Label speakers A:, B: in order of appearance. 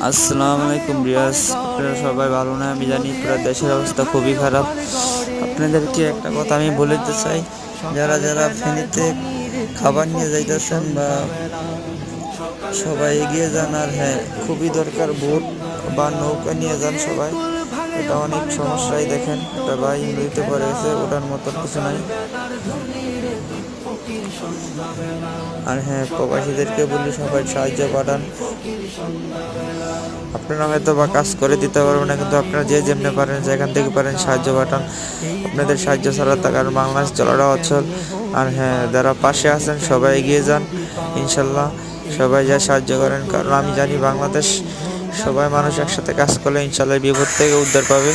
A: আসসালামু আলাইকুম রিয়াজ, আপনারা সবাই ভালো না? আমি জানি পুরো দেশের অবস্থা খুবই খারাপ। আপনাদেরকে একটা কথা আমি বলতে চাই, যারা যারা ফেনীতে খাবার নিয়ে যাইতেছেন বা সবাই এগিয়ে যান। আর হ্যাঁ, খুবই দরকার বোট বা নৌকা নিয়ে যান সবাই। এটা অনেক সমস্যায় দেখেন, একটা ভাই নদীতে পড়ে গেছে, ওটার মতন কিছু নাই। আর হ্যাঁ, প্রবাসীদেরকে বলি সবাই সাহায্য পাঠান। আপনারা হয়তো বা কাজ করে দিতে পারবেন না, কিন্তু আপনারা যে যেমনি পারেন, যেখান থেকে পারেন সাহায্য পাঠান। আপনাদের সাহায্য ছাড়া কারণ বাংলাদেশ চলাটা অচল। আর হ্যাঁ, যারা পাশে আছেন সবাই এগিয়ে যান, ইনশাল্লাহ সবাই যা সাহায্য করেন, কারণ আমি জানি বাংলাদেশ সবাই মানুষ একসাথে কাজ করলে ইনশাল্লাহ বিপদ থেকে উদ্ধার পাবে।